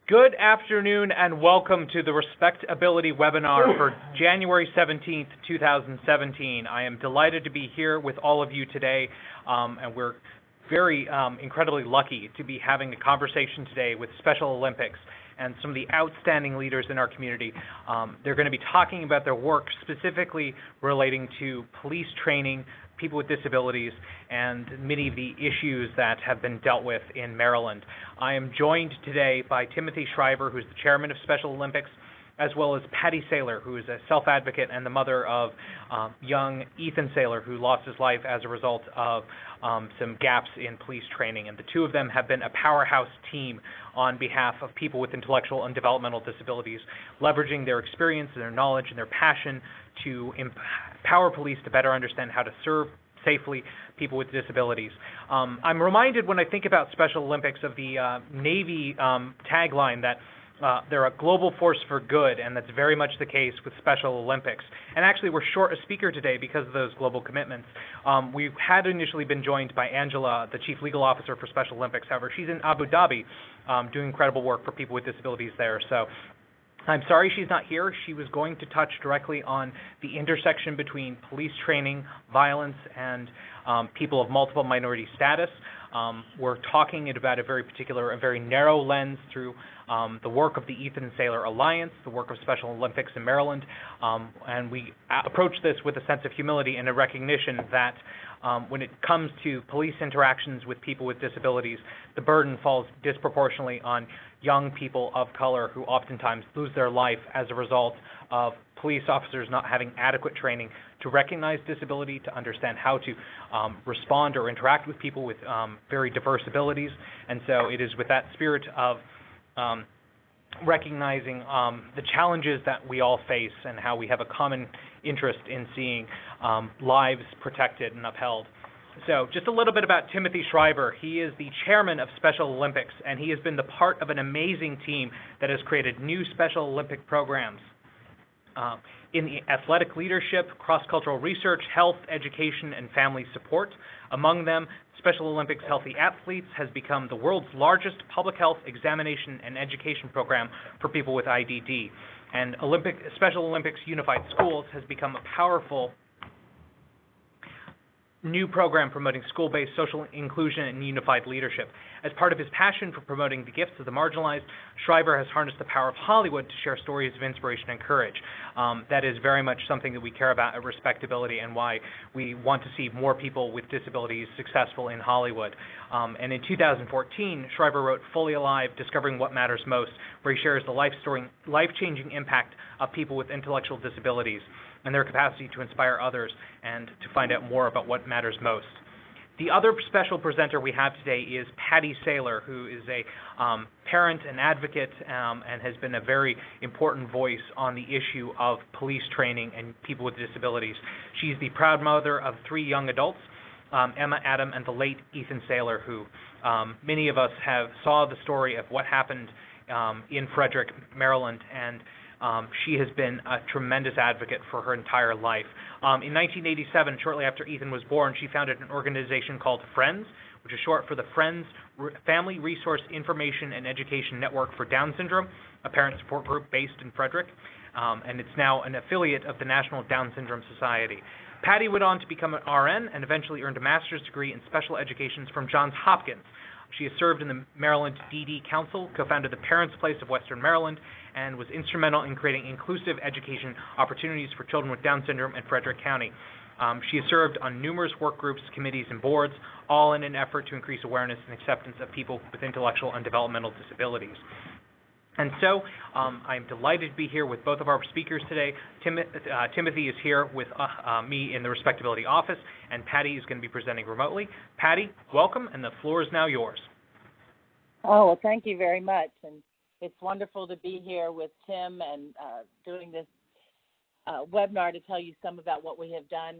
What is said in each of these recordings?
Good afternoon and welcome to the RespectAbility webinar for January 17th, 2017. I am delighted to be here with all of you today, and we're very incredibly lucky to be having a conversation today with Special Olympics and some of the outstanding leaders in our community. They're going to be talking about their work specifically relating to police training, people with disabilities, and many of the issues that have been dealt with in Maryland. I am joined today by Timothy Shriver, who's the chairman of Special Olympics, as well as Patti Saylor, who is a self-advocate and the mother of young Ethan Saylor, who lost his life as a result of some gaps in police training. And the two of them have been a powerhouse team on behalf of people with intellectual and developmental disabilities, leveraging their experience, their knowledge, and their passion to empower police to better understand how to serve safely people with disabilities. I'm reminded when I think about Special Olympics of the Navy tagline that they're a global force for good, and that's very much the case with Special Olympics. And actually, we're short a speaker today because of those global commitments. We had initially been joined by Angela, the Chief Legal Officer for Special Olympics. However, she's in Abu Dhabi doing incredible work for people with disabilities there. So I'm sorry she's not here. She was going to touch directly on the intersection between police training, violence, and people of multiple minority status. We're talking about a very narrow lens through the work of the Ethan Saylor Alliance, the work of Special Olympics in Maryland, and we approach this with a sense of humility and a recognition that when it comes to police interactions with people with disabilities, the burden falls disproportionately on young people of color who oftentimes lose their life as a result of police officers not having adequate training to recognize disability, to understand how to respond or interact with people with very diverse abilities. And so it is with that spirit of recognizing the challenges that we all face and how we have a common interest in seeing lives protected and upheld. So just a little bit about Timothy Shriver. He is the chairman of Special Olympics, and he has been the part of an amazing team that has created new Special Olympic programs in the athletic leadership, cross-cultural research, health, education, and family support. Among them, Special Olympics Healthy Athletes has become the world's largest public health examination and education program for people with IDD. And Special Olympics Unified Schools has become a powerful new program promoting school-based social inclusion and unified leadership. As part of his passion for promoting the gifts of the marginalized, Shriver has harnessed the power of Hollywood to share stories of inspiration and courage. That is very much something that we care about at RespectAbility and why we want to see more people with disabilities successful in Hollywood. And in 2014, Shriver wrote Fully Alive, Discovering What Matters Most, where he shares the life-changing impact of people with intellectual disabilities and their capacity to inspire others and to find out more about what matters most. The other special presenter we have today is Patti Saylor, who is a parent and advocate and has been a very important voice on the issue of police training and people with disabilities. She's the proud mother of 3 young adults, Emma, Adam, and the late Ethan Saylor, who many of us saw the story of what happened in Frederick, Maryland, and she has been a tremendous advocate for her entire life. In 1987, shortly after Ethan was born, she founded an organization called Friends, which is short for the Friends Family Resource Information and Education Network for Down Syndrome, a parent support group based in Frederick, and it's now an affiliate of the National Down Syndrome Society. Patti went on to become an RN and eventually earned a master's degree in special education from Johns Hopkins. She has served in the Maryland DD Council, co-founded the Parents Place of Western Maryland, and was instrumental in creating inclusive education opportunities for children with Down syndrome in Frederick County. She has served on numerous work groups, committees, and boards, all in an effort to increase awareness and acceptance of people with intellectual and developmental disabilities. And so I'm delighted to be here with both of our speakers today. Timothy is here with me in the RespectAbility office, and Patti is going to be presenting remotely. Patti, welcome, and the floor is now yours. Oh, well, thank you very much. And it's wonderful to be here with Tim and doing this webinar to tell you some about what we have done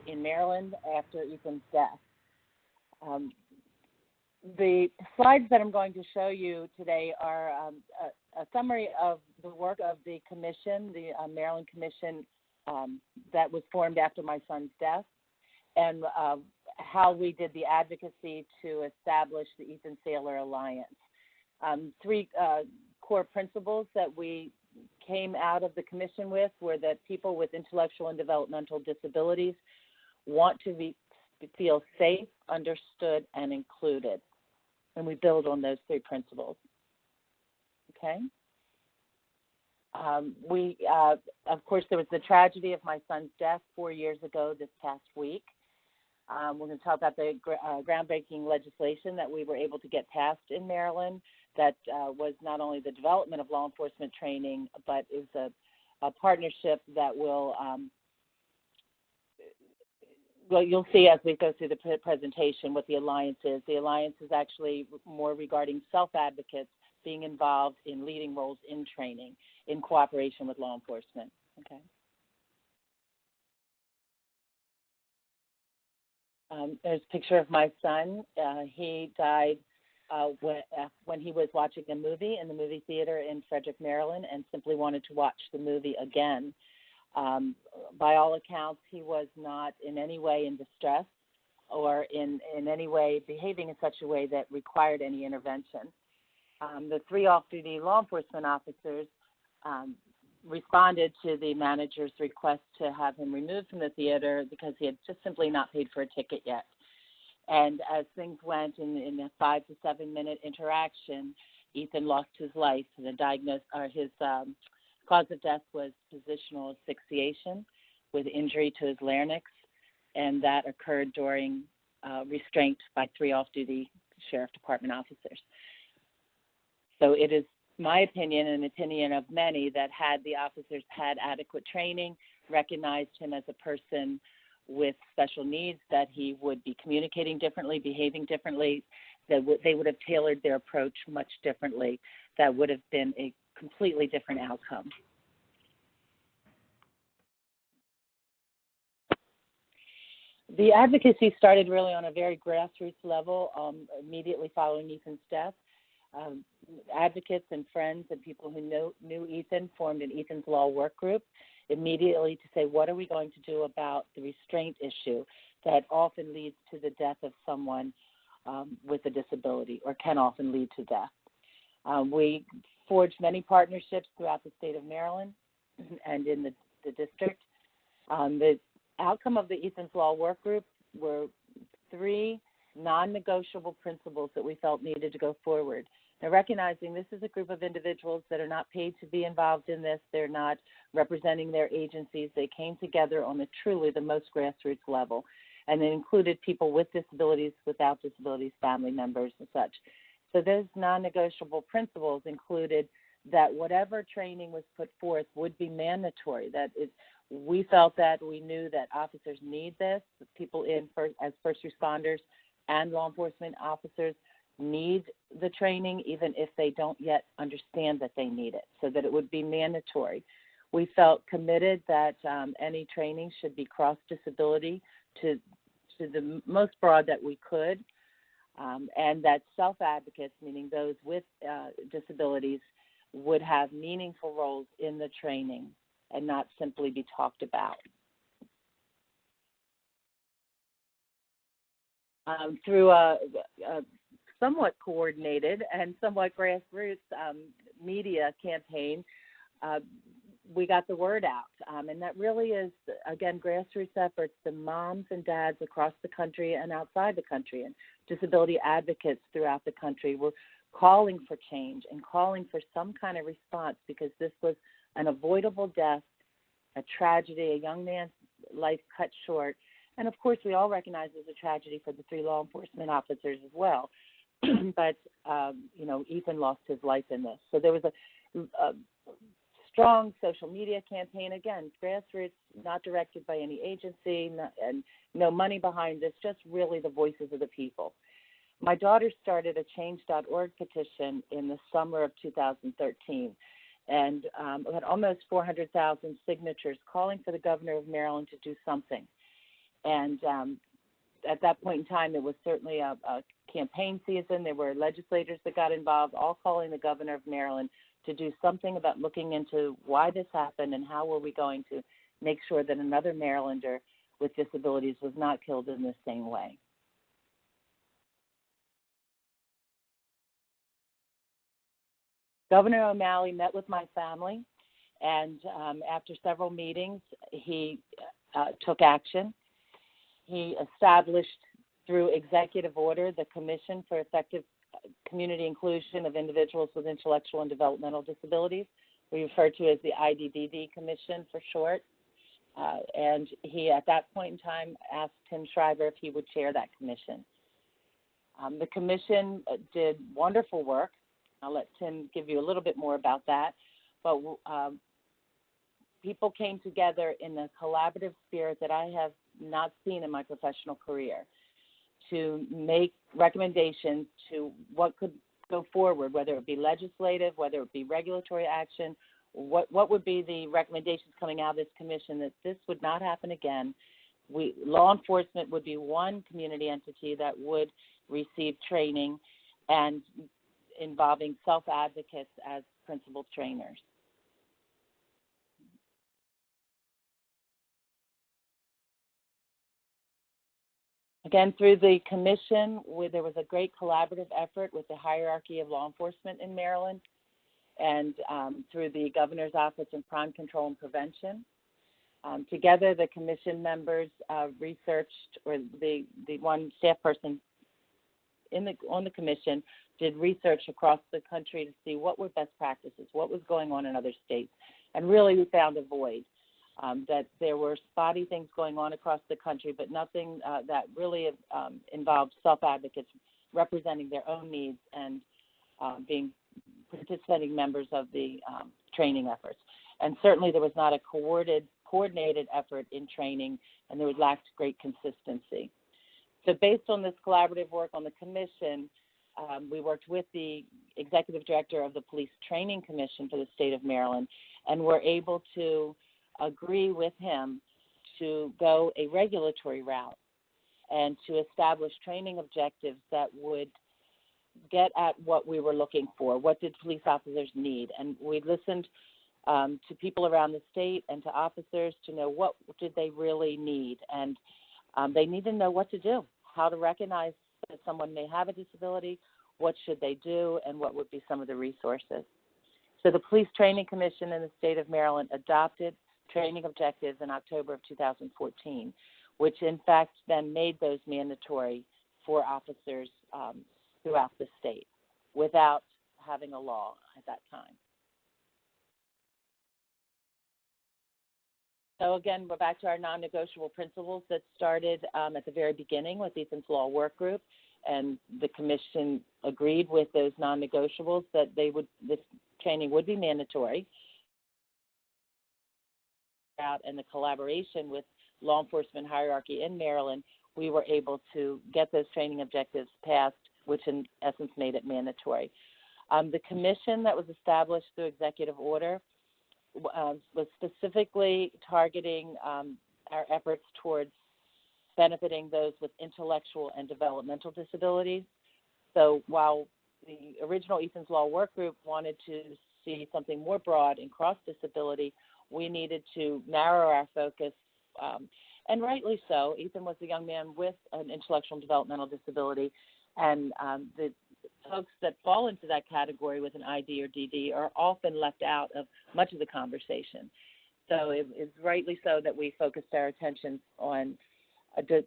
in Maryland after Ethan's death. The slides that I'm going to show you today are a summary of the work of the commission, the Maryland Commission that was formed after my son's death, and how we did the advocacy to establish the Ethan Saylor Alliance. Three core principles that we came out of the commission with were that people with intellectual and developmental disabilities want to feel safe, understood, and included. And we build on those three principles. Okay? Of course, there was the tragedy of my son's death 4 years ago this past week. We're going to talk about the groundbreaking legislation that we were able to get passed in Maryland that was not only the development of law enforcement training, but is a partnership that will, well, you'll see as we go through the presentation what the alliance is. The alliance is actually more regarding self-advocates being involved in leading roles in training in cooperation with law enforcement. Okay. There's a picture of my son. He died when he was watching a movie in the movie theater in Frederick, Maryland, and simply wanted to watch the movie again. By all accounts, he was not in any way in distress or in any way behaving in such a way that required any intervention. The three off-duty law enforcement officers responded to the manager's request to have him removed from the theater because he had just simply not paid for a ticket yet. And as things went in a 5 to 7 minute interaction, Ethan lost his life. And his cause of death was positional asphyxiation with injury to his larynx, and that occurred during restraint by three off-duty sheriff department officers. So it is my opinion and opinion of many that had the officers had adequate training, recognized him as a person with special needs, that he would be communicating differently, behaving differently, that they would have tailored their approach much differently. That would have been a completely different outcome. The advocacy started really on a very grassroots level immediately following Ethan's death. Advocates and friends and people who knew Ethan formed an Ethan's Law work group immediately to say, what are we going to do about the restraint issue that often leads to the death of someone with a disability, or can often lead to death. We forged many partnerships throughout the state of Maryland and in the district. The outcome of the Ethan's Law work group were three non-negotiable principles that we felt needed to go forward. Now, recognizing this is a group of individuals that are not paid to be involved in this, they're not representing their agencies, they came together on truly the most grassroots level, and it included people with disabilities, without disabilities, family members, and such. So those non-negotiable principles included that whatever training was put forth would be mandatory, we felt that we knew that officers need this, people as first responders and law enforcement officers need the training, even if they don't yet understand that they need it, so that it would be mandatory. We felt committed that any training should be cross-disability to the most broad that we could, and that self-advocates, meaning those with disabilities, would have meaningful roles in the training and not simply be talked about. Through a somewhat coordinated and somewhat grassroots media campaign, we got the word out. And that really is, again, grassroots efforts. The moms and dads across the country and outside the country and disability advocates throughout the country were calling for change and calling for some kind of response, because this was an avoidable death, a tragedy, a young man's life cut short. And, of course, we all recognize it as a tragedy for the three law enforcement officers as well. But, Ethan lost his life in this. So there was a strong social media campaign, again, grassroots, not directed by any agency, and no money behind this, just really the voices of the people. My daughter started a change.org petition in the summer of 2013, and had almost 400,000 signatures calling for the governor of Maryland to do something. And at that point in time, it was certainly a campaign season. There were legislators that got involved, all calling the governor of Maryland to do something about looking into why this happened and how were we going to make sure that another Marylander with disabilities was not killed in the same way. Governor O'Malley met with my family, and after several meetings, he took action. He established, through executive order, the Commission for Effective Community Inclusion of Individuals with Intellectual and Developmental Disabilities, we refer to as the IDDD Commission for short. And he, at that point in time, asked Tim Shriver if he would chair that commission. The commission did wonderful work. I'll let Tim give you a little bit more about that. But people came together in a collaborative spirit that I have not seen in my professional career to make recommendations to what could go forward, whether it be legislative, whether it be regulatory action, what would be the recommendations coming out of this commission that this would not happen again. Law enforcement would be one community entity that would receive training and involving self-advocates as principal trainers. Again, through the commission, there was a great collaborative effort with the hierarchy of law enforcement in Maryland and through the Governor's Office of Crime Control and Prevention. Together, the commission members researched, or the one staff person on the commission did research across the country to see what were best practices, what was going on in other states, and really we found a void. That there were spotty things going on across the country, but nothing that really involved self-advocates representing their own needs and being participating members of the training efforts. And certainly there was not a coordinated effort in training, and there was lacked great consistency. So based on this collaborative work on the commission, we worked with the executive director of the Police Training Commission for the state of Maryland, and were able to agree with him to go a regulatory route and to establish training objectives that would get at what we were looking for. What did police officers need? And we listened to people around the state and to officers to know what did they really need. And they need to know what to do, how to recognize that someone may have a disability, what should they do, and what would be some of the resources. So the Police Training Commission in the state of Maryland adopted training objectives in October of 2014, which in fact then made those mandatory for officers throughout the state without having a law at that time. So again, we're back to our non-negotiable principles that started at the very beginning with Ethan's Law Work Group, and the commission agreed with those non-negotiables that this training would be mandatory. And the collaboration with law enforcement hierarchy in Maryland, we were able to get those training objectives passed, which in essence made it mandatory. The commission that was established through executive order was specifically targeting our efforts towards benefiting those with intellectual and developmental disabilities. So while the original Ethan's Law Work Group wanted to see something more broad and cross-disability, we needed to narrow our focus, and rightly so. Ethan was a young man with an intellectual and developmental disability, and the folks that fall into that category with an ID or DD are often left out of much of the conversation. So it's rightly so that we focused our attention on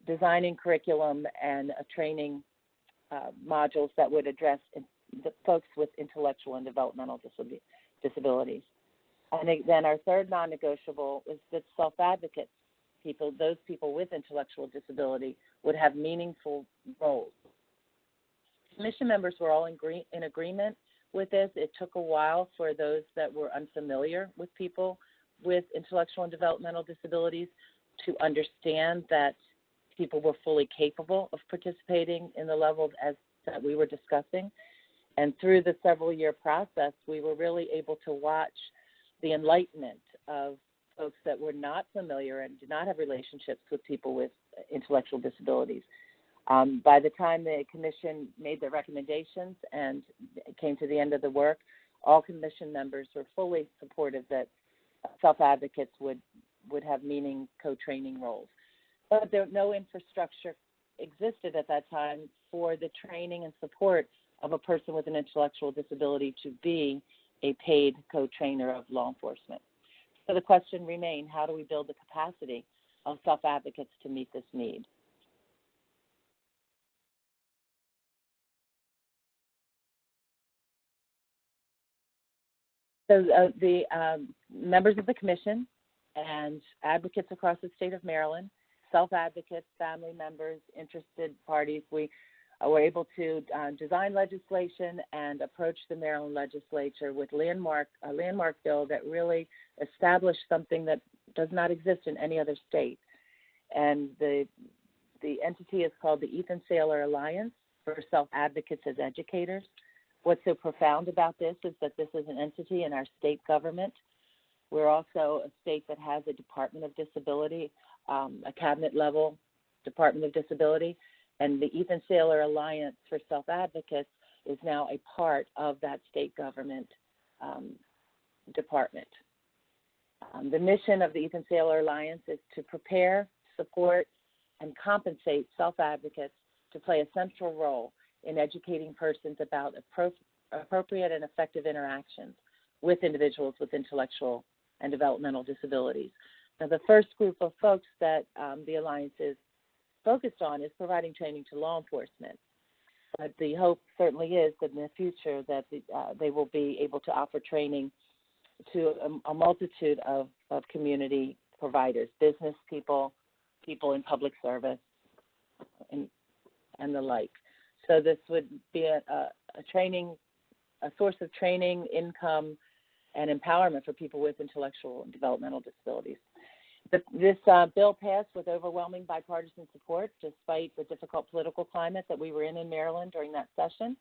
designing curriculum and training modules that would address the folks with intellectual and developmental disabilities. And then our third non-negotiable is that self-advocates, those people with intellectual disability, would have meaningful roles. Commission members were all in agreement with this. It took a while for those that were unfamiliar with people with intellectual and developmental disabilities to understand that people were fully capable of participating in the levels that we were discussing. And through the several-year process, we were really able to watch the enlightenment of folks that were not familiar and did not have relationships with people with intellectual disabilities. By the time the commission made their recommendations and came to the end of the work, all commission members were fully supportive that self-advocates would have co-training roles. But no infrastructure existed at that time for the training and support of a person with an intellectual disability to be a paid co-trainer of law enforcement. So the question remains, how do we build the capacity of self-advocates to meet this need? So the members of the commission and advocates across the state of Maryland, self-advocates, family members, interested parties, we were able to design legislation and approach the Maryland legislature with a landmark bill that really established something that does not exist in any other state. And the entity is called the Ethan Saylor Alliance for Self-Advocates as Educators. What's so profound about this is that this is an entity in our state government. We're also a state that has a Department of Disability, a cabinet-level Department of Disability, and the Ethan Saylor Alliance for Self-Advocates is now a part of that state government department. The mission of the Ethan Saylor Alliance is to prepare, support, and compensate self-advocates to play a central role in educating persons about appropriate and effective interactions with individuals with intellectual and developmental disabilities. Now, the first group of folks that the Alliance is focused on is providing training to law enforcement. But the hope certainly is that in the future that they will be able to offer training to a multitude of community providers, business people, people in public service, and the like. So this would be a source of training, income, and empowerment for people with intellectual and developmental disabilities. This bill passed with overwhelming bipartisan support, despite the difficult political climate that we were in Maryland during that session.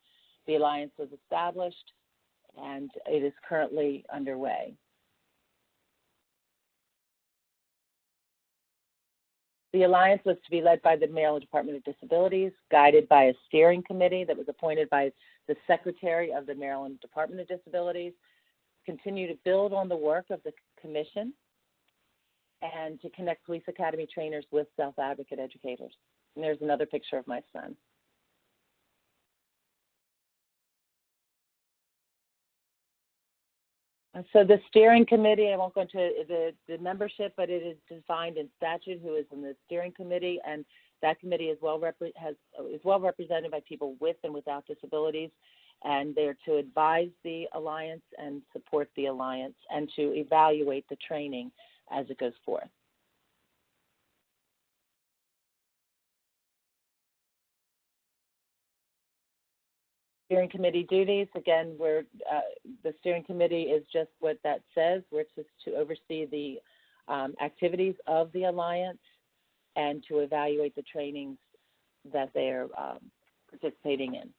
The Alliance was established, and it is currently underway. The Alliance was to be led by the Maryland Department of Disabilities, guided by a steering committee that was appointed by the Secretary of the Maryland Department of Disabilities, continue to build on the work of the commission, and to connect police academy trainers with self-advocate educators. And there's another picture of my son. So the steering committee, I won't go into the membership, but it is defined in statute who is in the steering committee, and that committee is well represented by people with and without disabilities, and they're to advise the Alliance and support the Alliance and to evaluate the training as it goes forth. Steering committee duties, again, the steering committee is just what that says. We're just to oversee the activities of the Alliance and to evaluate the trainings that they're participating in.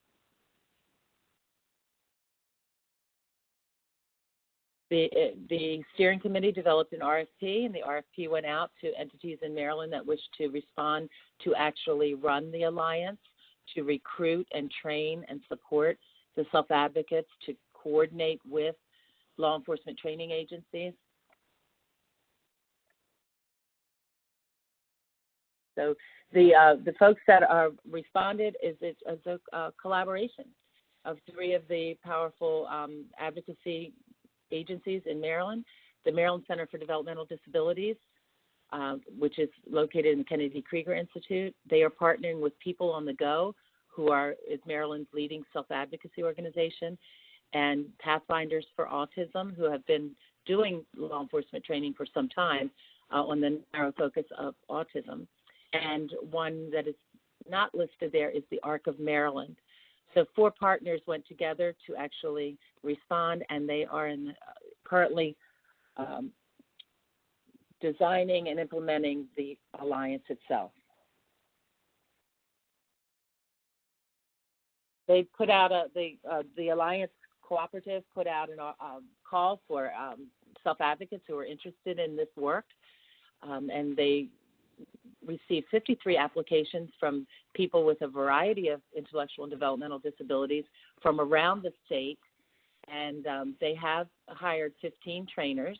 The steering committee developed an RFP, and the RFP went out to entities in Maryland that wish to respond to actually run the Alliance, to recruit and train and support the self-advocates, to coordinate with law enforcement training agencies. So the folks that are responded is a collaboration of three of the powerful advocacy agencies in Maryland: the Maryland Center for Developmental Disabilities, which is located in the Kennedy Krieger Institute. They are partnering with People on the Go, who is Maryland's leading self-advocacy organization, and Pathfinders for Autism, who have been doing law enforcement training for some time on the narrow focus of autism. And one that is not listed there is the Arc of Maryland. So 4 partners went together to actually respond, and they are currently designing and implementing the Alliance itself. They put out the Alliance Cooperative put out a call for self-advocates who are interested in this work, and they received 53 applications from people with a variety of intellectual and developmental disabilities from around the state, and they have hired 15 trainers,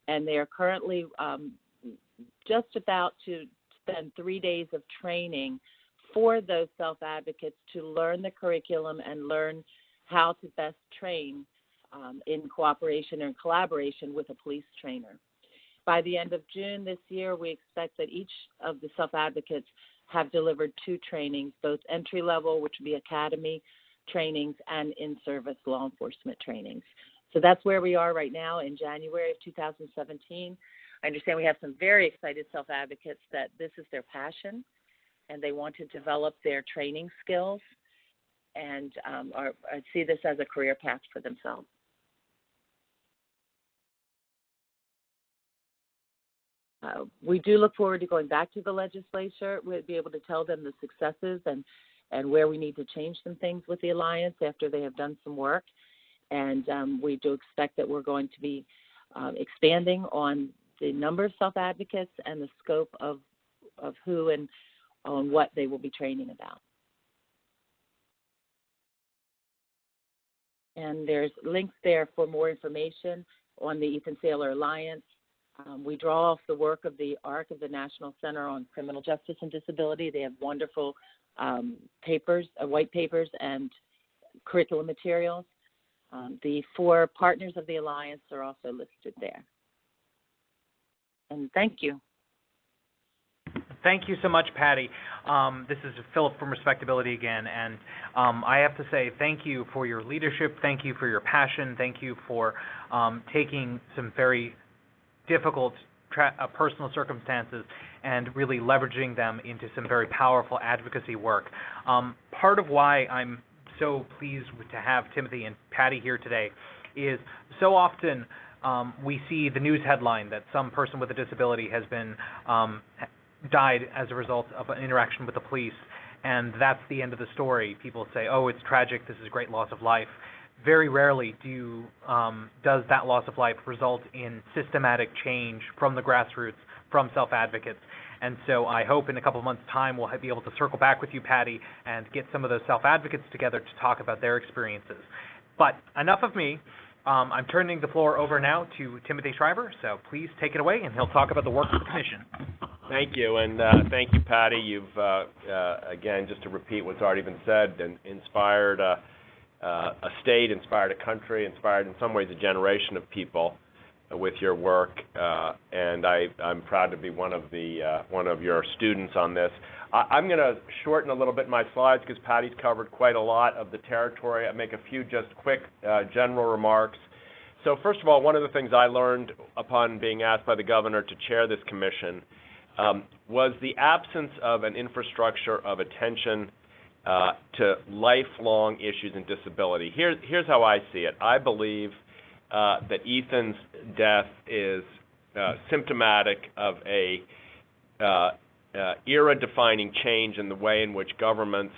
and they are currently just about to spend 3 days of training for those self-advocates to learn the curriculum and learn how to best train in cooperation or in collaboration with a police trainer. By the end of June this year, we expect that each of the self-advocates have delivered 2 trainings, both entry-level, which would be academy trainings, and in-service law enforcement trainings. So that's where we are right now in January of 2017. I understand we have some very excited self-advocates that this is their passion, and they want to develop their training skills and see this as a career path for themselves. We do look forward to going back to the legislature. We'll be able to tell them the successes and where we need to change some things with the Alliance after they have done some work. And we do expect that we're going to be expanding on the number of self-advocates and the scope of who and on what they will be training about. And there's links there for more information on the Ethan Saylor Alliance. We draw off the work of the ARC, of the National Center on Criminal Justice and Disability. They have wonderful papers, white papers, and curriculum materials. The 4 partners of the Alliance are also listed there. And thank you. Thank you so much, Patti. This is Philip from RespectAbility again, and I have to say thank you for your leadership, thank you for your passion, thank you for taking some very difficult personal circumstances and really leveraging them into some very powerful advocacy work. Part of why I'm so pleased to have Timothy and Patti here today is so often we see the news headline that some person with a disability has been died as a result of an interaction with the police, and that's the end of the story. People say, oh, it's tragic, this is a great loss of life. Very rarely does that loss of life result in systematic change from the grassroots, from self-advocates. And so I hope in a couple of months' time we'll be able to circle back with you, Patti, and get some of those self-advocates together to talk about their experiences. But enough of me. I'm turning the floor over now to Timothy Shriver, so please take it away, and he'll talk about the work of the Commission. Thank you, and thank you, Patti. You've, again, just to repeat what's already been said, and inspired a state, inspired a country, inspired in some ways a generation of people with your work, and I'm proud to be one of your students on this. I'm going to shorten a little bit my slides because Patti's covered quite a lot of the territory. I'll make a few just quick general remarks. So first of all, one of the things I learned upon being asked by the governor to chair this commission was the absence of an infrastructure of attention to lifelong issues in disability. Here's how I see it. I believe that Ethan's death is symptomatic of a era-defining change in the way in which governments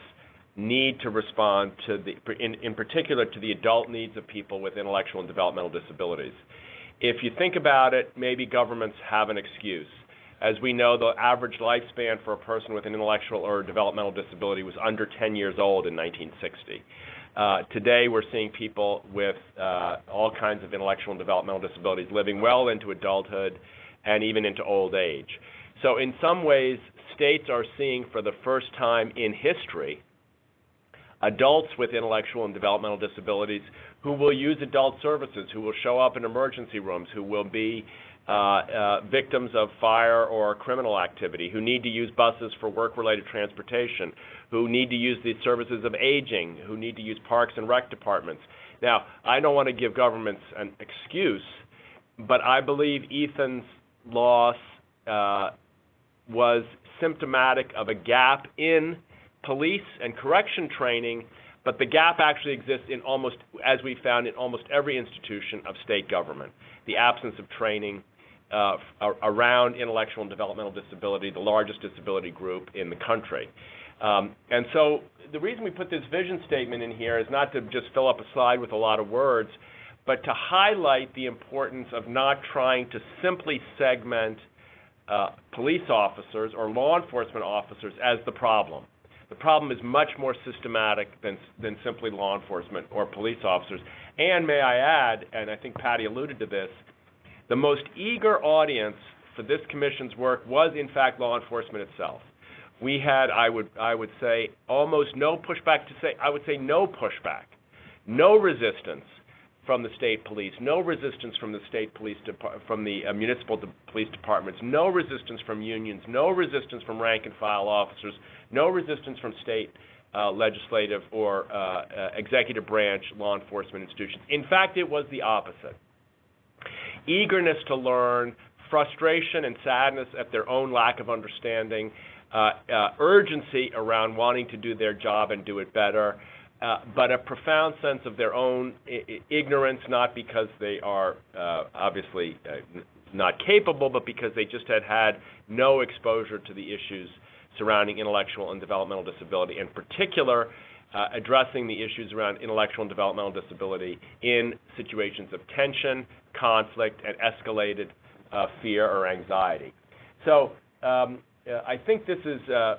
need to respond to in particular to the adult needs of people with intellectual and developmental disabilities. If you think about it, maybe governments have an excuse. As we know, the average lifespan for a person with an intellectual or developmental disability was under 10 years old in 1960. Today, we're seeing people with all kinds of intellectual and developmental disabilities living well into adulthood and even into old age. So in some ways, states are seeing for the first time in history adults with intellectual and developmental disabilities who will use adult services, who will show up in emergency rooms, who will be victims of fire or criminal activity, who need to use buses for work-related transportation, who need to use the services of aging, who need to use parks and rec departments. Now, I don't want to give governments an excuse, but I believe Ethan's loss was symptomatic of a gap in police and correction training, but the gap actually exists in almost, as we found, in almost every institution of state government. The absence of training around intellectual and developmental disability, the largest disability group in the country. And so the reason we put this vision statement in here is not to just fill up a slide with a lot of words, but to highlight the importance of not trying to simply segment police officers or law enforcement officers as the problem. The problem is much more systematic than simply law enforcement or police officers. And may I add, and I think Patti alluded to this, the most eager audience for this commission's work was, in fact, law enforcement itself. We had, I would say, almost no pushback, I would say no pushback, no resistance from the state police, no resistance from the state police, from the municipal police departments, no resistance from unions, no resistance from rank and file officers, no resistance from state legislative or executive branch law enforcement institutions. In fact, it was the opposite. Eagerness to learn, frustration and sadness at their own lack of understanding, urgency around wanting to do their job and do it better, but a profound sense of their own ignorance, not because they are obviously not capable, but because they just had no exposure to the issues surrounding intellectual and developmental disability, in particular addressing the issues around intellectual and developmental disability in situations of tension, conflict, and escalated fear or anxiety. So I think this is a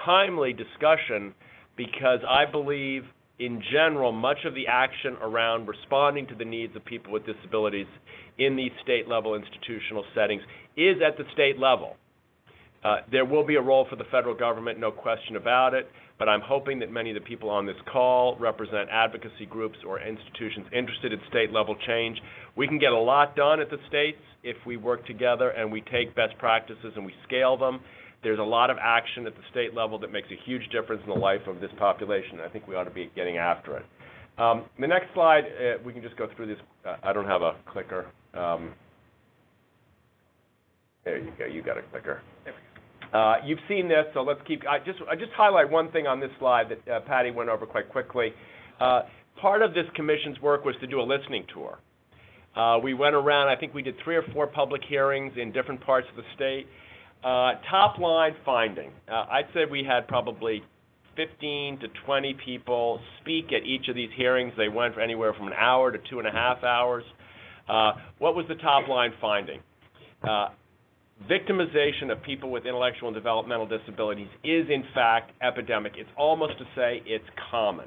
timely discussion because I believe, in general, much of the action around responding to the needs of people with disabilities in these state-level institutional settings is at the state level. There will be a role for the federal government, no question about it, but I'm hoping that many of the people on this call represent advocacy groups or institutions interested in state-level change. We can get a lot done at the states if we work together and we take best practices and we scale them. There's a lot of action at the state level that makes a huge difference in the life of this population. I think we ought to be getting after it. The next slide, we can just go through this. I don't have a clicker. There you go. You got a clicker. You've seen this, so let's keep. I just highlight one thing on this slide that Patti went over quite quickly. Part of this commission's work was to do a listening tour. We went around. I think we did 3 or 4 public hearings in different parts of the state. Top line finding. I'd say we had probably 15 to 20 people speak at each of these hearings. They went for anywhere from an hour to 2.5 hours. What was the top line finding? Victimization of people with intellectual and developmental disabilities is, in fact, epidemic. It's almost to say it's common.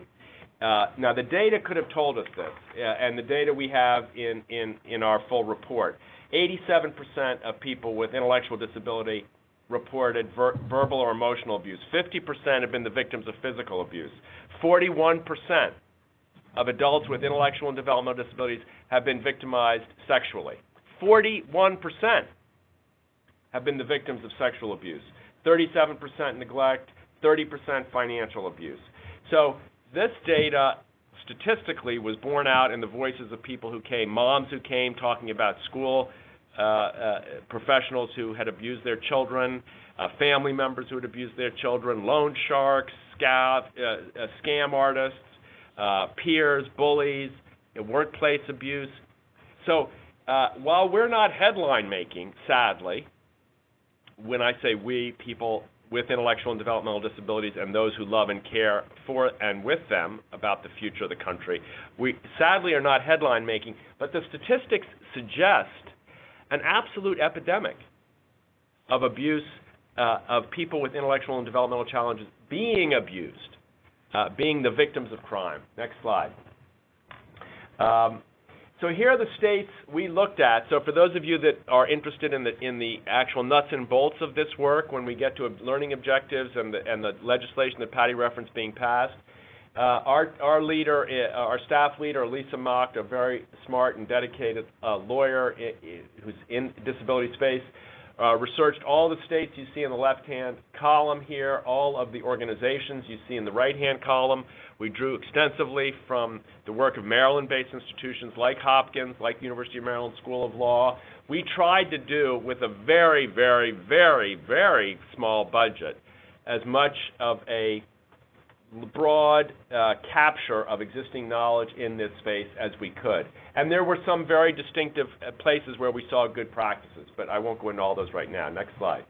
Now, the data could have told us this, and the data we have in our full report. 87% of people with intellectual disability reported verbal or emotional abuse. 50% have been the victims of physical abuse. 41% of adults with intellectual and developmental disabilities have been victimized sexually. 41% have been the victims of sexual abuse. 37% neglect, 30% financial abuse. So this data statistically was borne out in the voices of people who came, moms who came talking about school professionals who had abused their children, family members who had abused their children, loan sharks, scam artists, peers, bullies, workplace abuse. So while we're not headline making, sadly, when I say we, people with intellectual and developmental disabilities and those who love and care for and with them about the future of the country, we sadly are not headline making, but the statistics suggest an absolute epidemic of abuse of people with intellectual and developmental challenges being abused, being the victims of crime. Next slide. So here are the states we looked at. So for those of you that are interested in the actual nuts and bolts of this work, when we get to learning objectives and the legislation that Patti referenced being passed, our leader, our staff leader, Lisa Mock, a very smart and dedicated lawyer who's in disability space, researched all the states you see in the left-hand column here, all of the organizations you see in the right-hand column. We drew extensively from the work of Maryland-based institutions like Hopkins, like the University of Maryland School of Law. We tried to do, with a very, very, very, very small budget, as much of a broad capture of existing knowledge in this space as we could. And there were some very distinctive places where we saw good practices, but I won't go into all those right now. Next slide.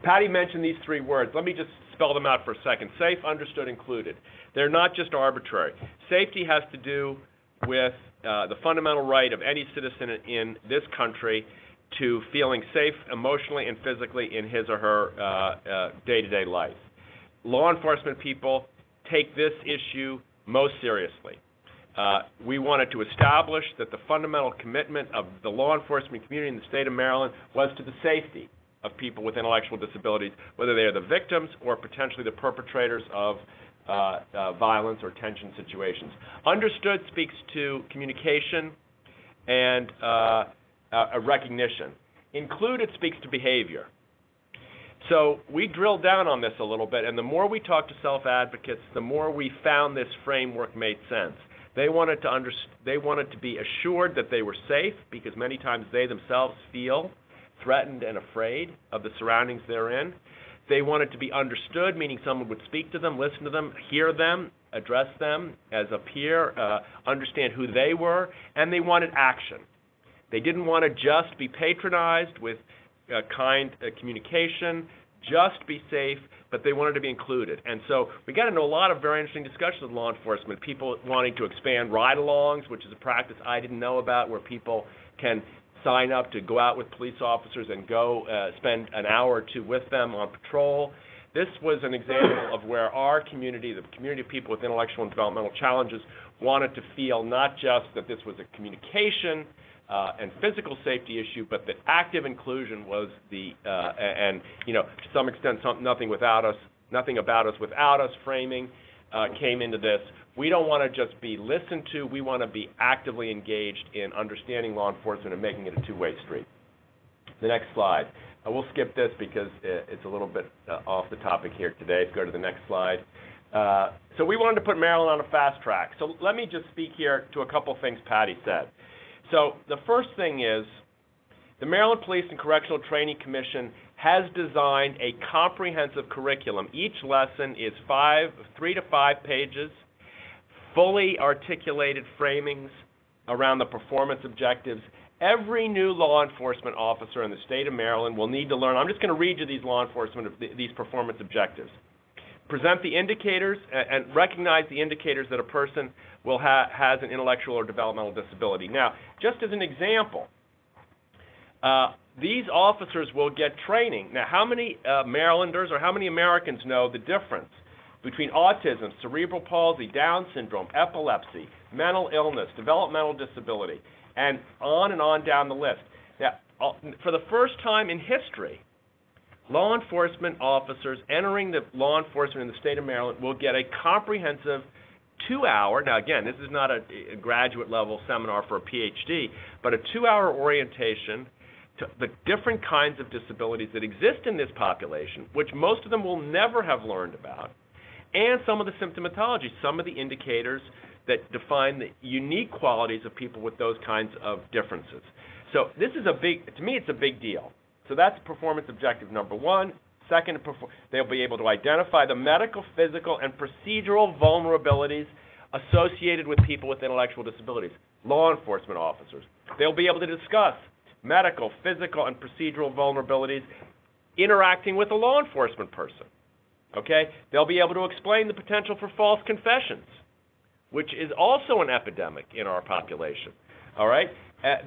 Patti mentioned these 3 words. Let me just spell them out for a second. Safe, understood, included. They're not just arbitrary. Safety has to do with the fundamental right of any citizen in this country to feeling safe emotionally and physically in his or her day-to-day life. Law enforcement people take this issue most seriously. We wanted to establish that the fundamental commitment of the law enforcement community in the state of Maryland was to the safety of people with intellectual disabilities, whether they are the victims or potentially the perpetrators of violence or tension situations. Understood speaks to communication and a recognition. Included speaks to behavior. So we drilled down on this a little bit, and the more we talked to self-advocates, the more we found this framework made sense. They wanted to be assured that they were safe, because many times they themselves feel threatened and afraid of the surroundings they're in. They wanted to be understood, meaning someone would speak to them, listen to them, hear them, address them as a peer, understand who they were, and they wanted action. They didn't want to just be patronized with kind communication, just be safe, but they wanted to be included. And so we got into a lot of very interesting discussions with law enforcement, people wanting to expand ride-alongs, which is a practice I didn't know about, where people can sign up to go out with police officers and go spend an hour or two with them on patrol. This was an example of where our community, the community of people with intellectual and developmental challenges, wanted to feel not just that this was a communication and physical safety issue, but that active inclusion was and to some extent, nothing about us without us framing came into this. We don't want to just be listened to. We want to be actively engaged in understanding law enforcement and making it a two-way street. The next slide. We'll skip this because it's a little bit off the topic here today. Go to the next slide. So we wanted to put Maryland on a fast track. So let me just speak here to a couple things Patti said. So the first thing is the Maryland Police and Correctional Training Commission has designed a comprehensive curriculum. Each lesson is 3 to 5 pages, fully articulated framings around the performance objectives. Every new law enforcement officer in the state of Maryland will need to learn. I'm just going to read you these performance objectives. Present the indicators and recognize the indicators that a person has an intellectual or developmental disability. Now, just as an example, these officers will get training. Now, how many Marylanders or how many Americans know the difference between autism, cerebral palsy, Down syndrome, epilepsy, mental illness, developmental disability, and on down the list? Now, for the first time in history, law enforcement officers entering the law enforcement in the state of Maryland will get a comprehensive 2-hour, now again, this is not a graduate level seminar for a PhD, but a 2-hour orientation to the different kinds of disabilities that exist in this population, which most of them will never have learned about, and some of the symptomatology, some of the indicators that define the unique qualities of people with those kinds of differences. So this is to me, it's a big deal. So that's performance objective number 1. Second, they'll be able to identify the medical, physical, and procedural vulnerabilities associated with people with intellectual disabilities, law enforcement officers. They'll be able to discuss medical, physical, and procedural vulnerabilities interacting with a law enforcement person. Okay? They'll be able to explain the potential for false confessions, which is also an epidemic in our population. All right?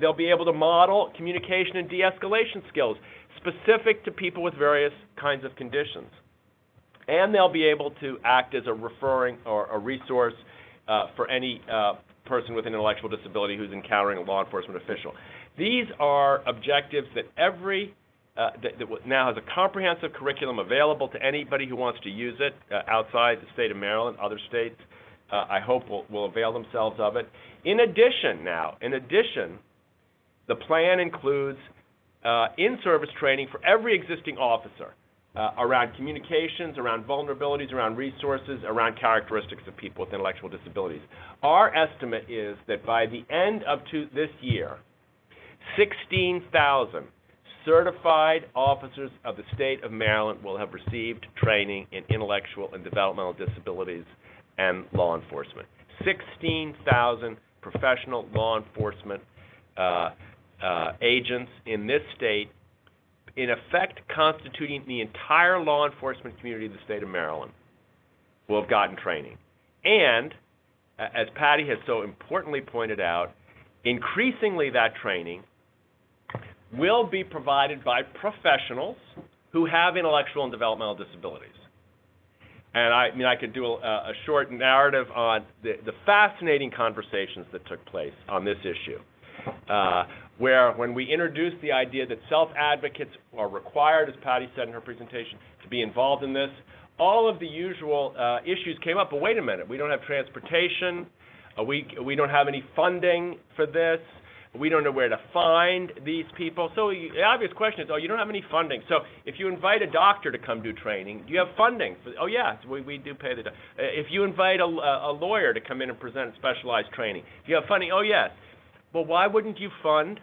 They'll be able to model communication and de-escalation skills specific to people with various kinds of conditions. And they'll be able to act as a referring or a resource for any person with an intellectual disability who's encountering a law enforcement official. These are objectives that that now has a comprehensive curriculum available to anybody who wants to use it outside the state of Maryland, other states. I hope will avail themselves of it. In addition, the plan includes in-service training for every existing officer around communications, around vulnerabilities, around resources, around characteristics of people with intellectual disabilities. Our estimate is that by the end of this year, 16,000 certified officers of the state of Maryland will have received training in intellectual and developmental disabilities and law enforcement. 16,000 professional law enforcement agents in this state, in effect constituting the entire law enforcement community of the state of Maryland, will have gotten training. And, as Patti has so importantly pointed out, increasingly that training will be provided by professionals who have intellectual and developmental disabilities. And I could do a short narrative on the fascinating conversations that took place on this issue, where when we introduced the idea that self-advocates are required, as Patti said in her presentation, to be involved in this, all of the usual issues came up. But wait a minute, we don't have transportation. We don't have any funding for this. We don't know where to find these people. So the obvious question is, you don't have any funding. So if you invite a doctor to come do training, do you have funding? Yes, we do pay the doctor. If you invite a lawyer to come in and present specialized training, do you have funding? Oh, yes. Well, why wouldn't you fund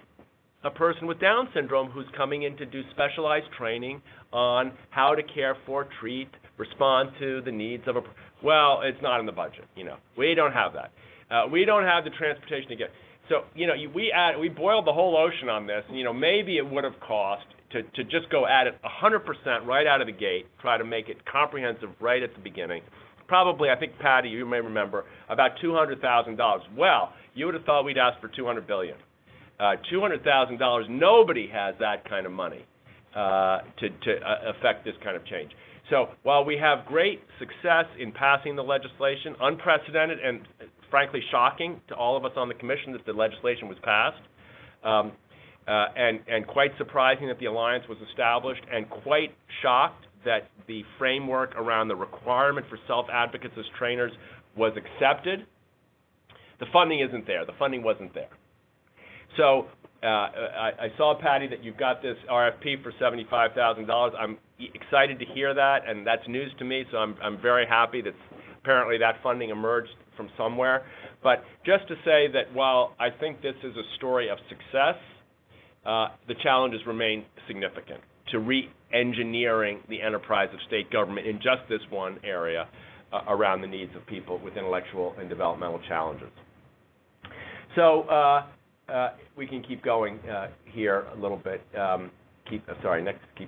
a person with Down syndrome who's coming in to do specialized training on how to care for, treat, respond to the needs of well, it's not in the budget, We don't have that. We don't have the transportation to get. So, we boiled the whole ocean on this. Maybe it would have cost to just go at it 100% right out of the gate, try to make it comprehensive right at the beginning. Probably, I think, Patti, you may remember, about $200,000. Well, you would have thought we'd ask for $200 billion. $200,000, nobody has that kind of money to affect this kind of change. So while we have great success in passing the legislation, unprecedented and frankly shocking to all of us on the commission that the legislation was passed, and quite surprising that the alliance was established, and quite shocked that the framework around the requirement for self-advocates as trainers was accepted, the funding isn't there. The funding wasn't there. So I saw, Patti, that you've got this RFP for $75,000. I'm excited to hear that, and that's news to me, so I'm very happy that apparently that funding emerged from somewhere. But just to say that while I think this is a story of success, the challenges remain significant to re-engineering the enterprise of state government in just this one area around the needs of people with intellectual and developmental challenges. So we can keep going here a little bit. Keep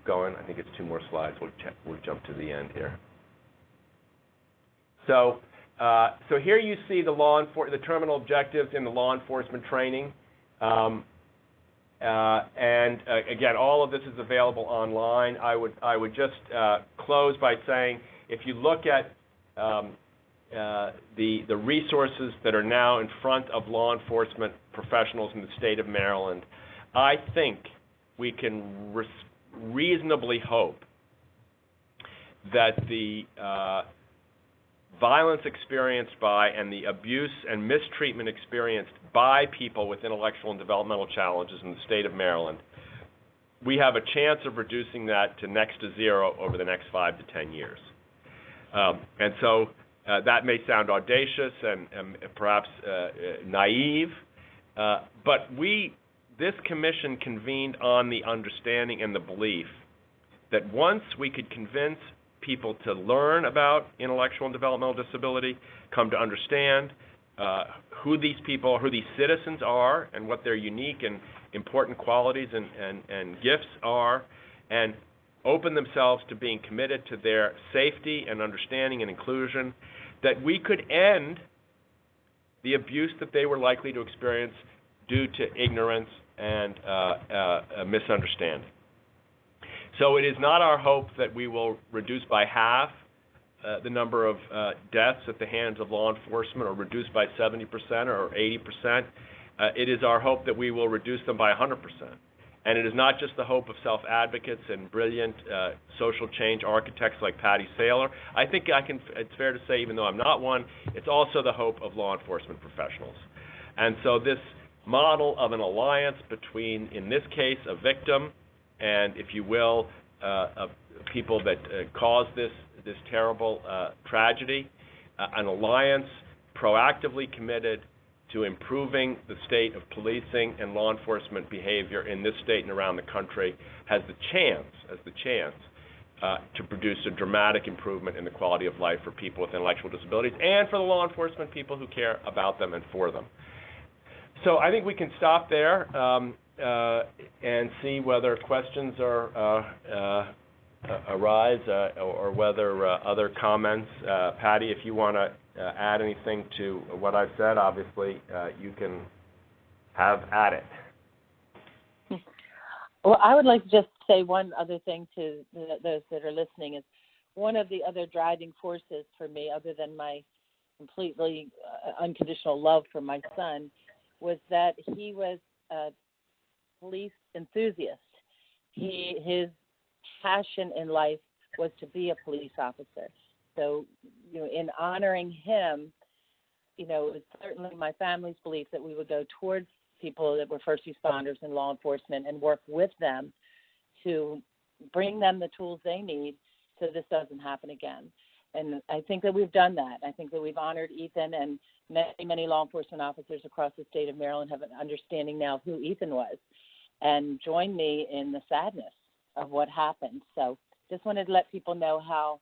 going. I think it's 2 more slides. We'll jump to the end here. So here you see the terminal objectives in the law enforcement training. And again, all of this is available online. I would just close by saying, if you look at the resources that are now in front of law enforcement professionals in the state of Maryland, I think we can reasonably hope that the violence experienced by and the abuse and mistreatment experienced by people with intellectual and developmental challenges in the state of Maryland, we have a chance of reducing that to next to zero over the next 5 to 10 years. And so that may sound audacious and perhaps naive, but this commission convened on the understanding and the belief that once we could convince people to learn about intellectual and developmental disability, come to understand who these people, who these citizens are, and what their unique and important qualities and gifts are, and open themselves to being committed to their safety and understanding and inclusion, that we could end the abuse that they were likely to experience due to ignorance and misunderstanding. So it is not our hope that we will reduce by half the number of deaths at the hands of law enforcement, or reduce by 70% or 80%. It is our hope that we will reduce them by 100%. And it is not just the hope of self-advocates and brilliant social change architects like Patti Saylor. I think it's fair to say, even though I'm not one, it's also the hope of law enforcement professionals. And so this model of an alliance between, in this case, a victim and, if you will, people that caused this terrible tragedy, an alliance proactively committed to improving the state of policing and law enforcement behavior in this state and around the country, has the chance to produce a dramatic improvement in the quality of life for people with intellectual disabilities and for the law enforcement people who care about them and for them. So I think we can stop there and see whether questions arise or whether other comments. Patti, if you want to add anything to what I've said, obviously you can have at it. Well, I would like to just say one other thing to those that are listening. Is one of the other driving forces for me, other than my completely unconditional love for my son, was that he was a police enthusiast. His passion in life was to be a police officer. So, in honoring him, it was certainly my family's belief that we would go towards people that were first responders and law enforcement and work with them to bring them the tools they need so this doesn't happen again. And I think that we've done that. I think that we've honored Ethan, and many, many law enforcement officers across the state of Maryland have an understanding now of who Ethan was and joined me in the sadness of what happened. So just wanted to let people know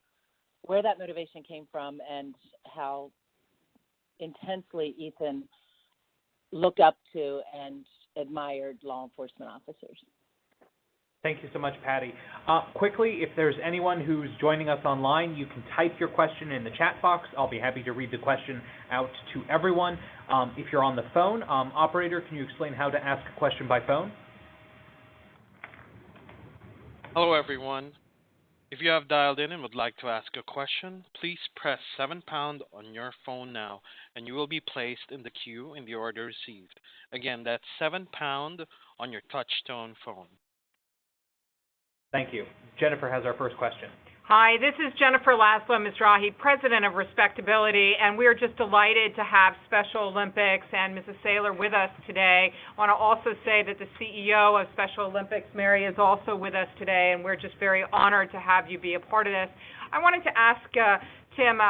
where that motivation came from and how intensely Ethan looked up to and admired law enforcement officers. Thank you so much, Patti. Quickly, if there's anyone who's joining us online, you can type your question in the chat box. I'll be happy to read the question out to everyone. If you're on the phone, operator, can you explain how to ask a question by phone? Hello, everyone. If you have dialed in and would like to ask a question, please press 7# on your phone now, and you will be placed in the queue in the order received. Again, that's 7# on your touch-tone phone. Thank you. Jennifer has our first question. Hi, this is Jennifer Laszlo Mizrahi, president of RespectAbility, and we're just delighted to have Special Olympics and Mrs. Saylor with us today. I want to also say that the CEO of Special Olympics, Mary, is also with us today, and we're just very honored to have you be a part of this. I wanted to ask Tim,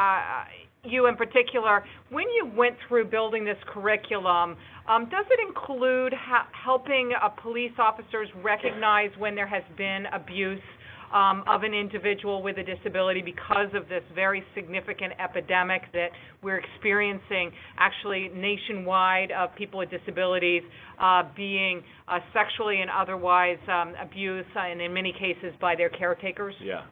you in particular, when you went through building this curriculum, does it include helping police officers recognize when there has been abuse of an individual with a disability because of this very significant epidemic that we're experiencing actually nationwide of people with disabilities being sexually and otherwise abused, and in many cases by their caretakers? Yeah.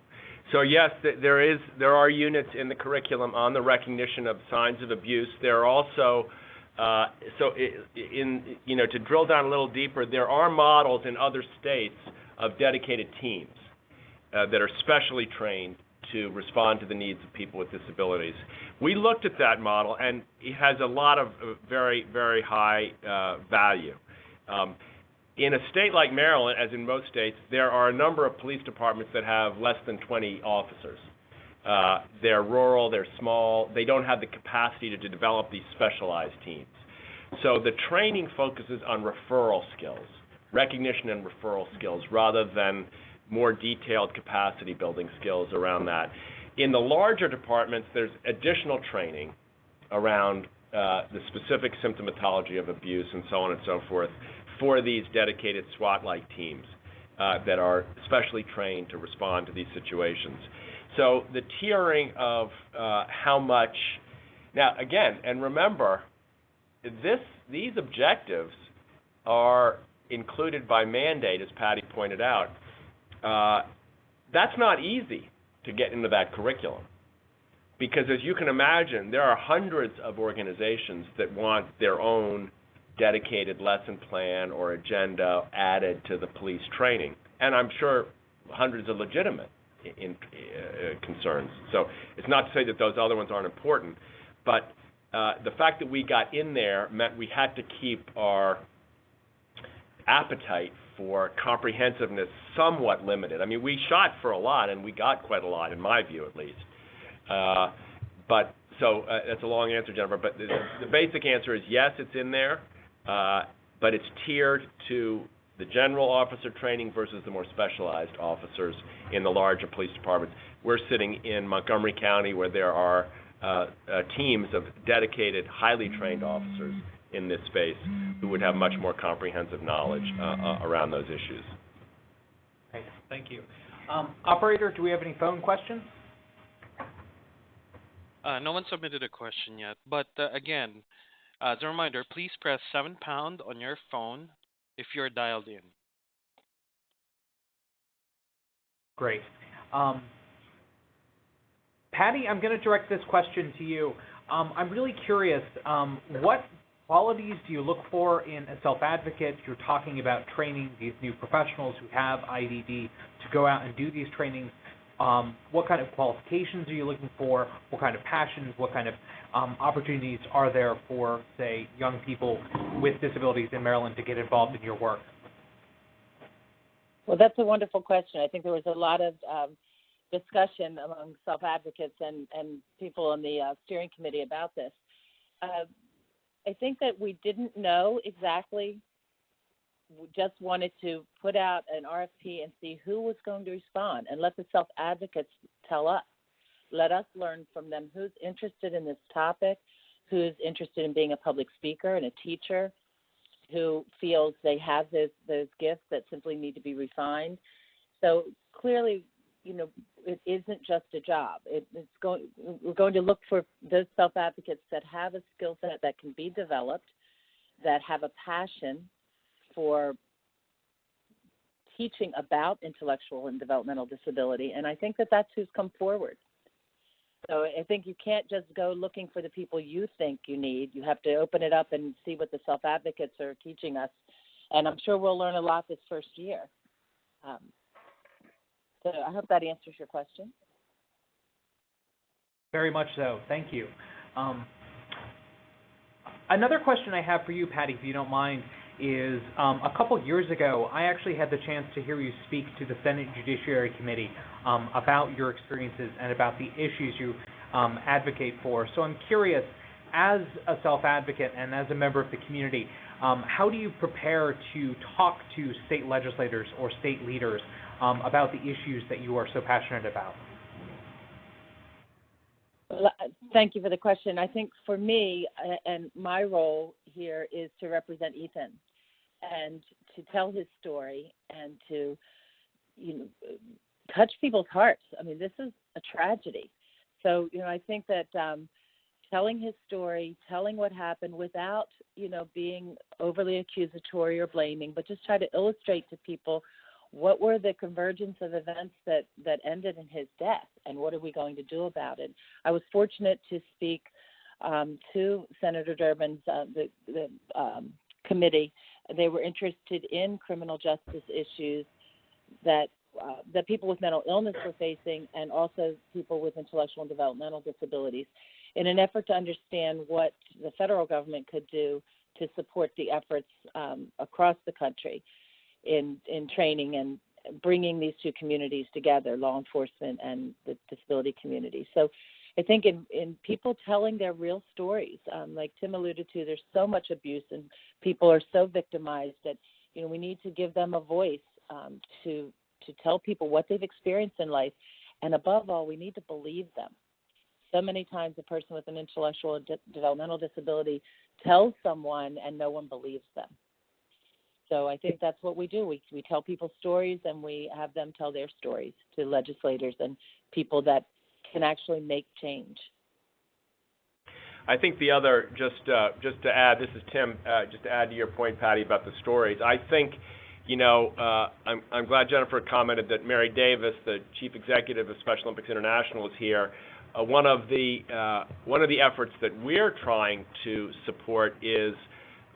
So yes, there are units in the curriculum on the recognition of signs of abuse. There are also, to drill down a little deeper, there are models in other states of dedicated teams that are specially trained to respond to the needs of people with disabilities. We looked at that model, and it has a lot of very, very high value. In a state like Maryland, as in most states, there are a number of police departments that have less than 20 officers. They're rural, they're small, they don't have the capacity to develop these specialized teams. So the training focuses on referral skills, recognition and referral skills, rather than more detailed capacity building skills around that. In the larger departments, there's additional training around the specific symptomatology of abuse and so on and so forth for these dedicated SWAT-like teams that are specially trained to respond to these situations. So the tiering of how much, now again, and remember, these objectives are included by mandate, as Patti pointed out. That's not easy to get into that curriculum, because as you can imagine, there are hundreds of organizations that want their own dedicated lesson plan or agenda added to the police training, and I'm sure hundreds of legitimate concerns. So it's not to say that those other ones aren't important, but the fact that we got in there meant we had to keep our appetite for comprehensiveness somewhat limited. I mean, we shot for a lot, and we got quite a lot, in my view at least. But so that's a long answer, Jennifer, but the basic answer is yes, it's in there, but it's tiered to the general officer training versus the more specialized officers in the larger police departments. We're sitting in Montgomery County, where there are teams of dedicated, highly trained officers in this space who would have much more comprehensive knowledge around those issues. Great, thank you. Operator, do we have any phone questions? No one submitted a question yet, but again, as a reminder, please press 7# on your phone if you're dialed in. Great. Patti, I'm going to direct this question to you. I'm really curious, what qualities do you look for in a self-advocate? You're talking about training these new professionals who have IDD to go out and do these trainings. What kind of qualifications are you looking for? What kind of passions? What kind of opportunities are there for, say, young people with disabilities in Maryland to get involved in your work? Well, that's a wonderful question. I think there was a lot of discussion among self-advocates and people on the steering committee about this. I think that we didn't know exactly. We just wanted to put out an RFP and see who was going to respond and let the self-advocates tell us. Let us learn from them who's interested in this topic, who's interested in being a public speaker and a teacher, who feels they have those gifts that simply need to be refined. So clearly, it isn't just a job. We're going to look for those self-advocates that have a skill set that can be developed, that have a passion for teaching about intellectual and developmental disability, and I think that that's who's come forward. So I think you can't just go looking for the people you think you need. You have to open it up and see what the self-advocates are teaching us, and I'm sure we'll learn a lot this first year. So I hope that answers your question. Very much so. Thank you. Another question I have for you, Patti, if you don't mind, is a couple years ago, I actually had the chance to hear you speak to the Senate Judiciary Committee about your experiences and about the issues you advocate for. So I'm curious, as a self-advocate and as a member of the community, how do you prepare to talk to state legislators or state leaders about the issues that you are so passionate about? Well, thank you for the question. I think for me, and my role here is to represent Ethan and to tell his story and to, touch people's hearts. I mean, this is a tragedy. So, I think that telling his story, telling what happened without, being overly accusatory or blaming, but just try to illustrate to people what were the convergence of events that ended in his death, and what are we going to do about it? I was fortunate to speak to Senator Durbin's the committee. They were interested in criminal justice issues that people with mental illness were facing, and also people with intellectual and developmental disabilities, in an effort to understand what the federal government could do to support the efforts across the country in training and bringing these two communities together, law enforcement and the disability community. So I think in people telling their real stories, like Tim alluded to, there's so much abuse and people are so victimized that, we need to give them a voice to tell people what they've experienced in life. And above all, we need to believe them. So many times a person with an intellectual and developmental disability tells someone and no one believes them. So I think that's what we do. We tell people stories and we have them tell their stories to legislators and people that can actually make change. I think the other, just to add, this is Tim, just to add to your point, Patti, about the stories. I think, I'm glad Jennifer commented that Mary Davis, the chief executive of Special Olympics International, is here. One of the efforts that we're trying to support is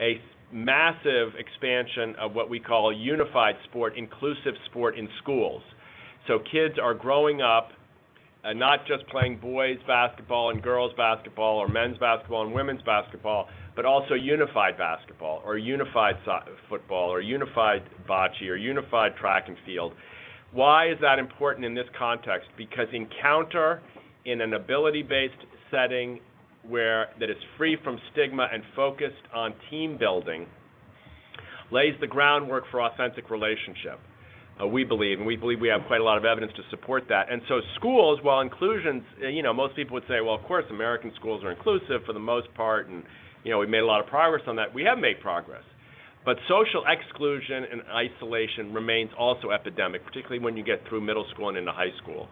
a massive expansion of what we call unified sport, inclusive sport in schools. So kids are growing up not just playing boys basketball and girls basketball or men's basketball and women's basketball, but also unified basketball or unified football or unified bocce or unified track and field. Why is that important in this context? Because encounter in an ability-based setting that is free from stigma and focused on team building lays the groundwork for authentic relationship, we believe, and we believe we have quite a lot of evidence to support that. And so schools, while inclusions, most people would say, well, of course, American schools are inclusive for the most part, and, we've made a lot of progress on that. We have made progress. But social exclusion and isolation remains also epidemic, particularly when you get through middle school and into high school.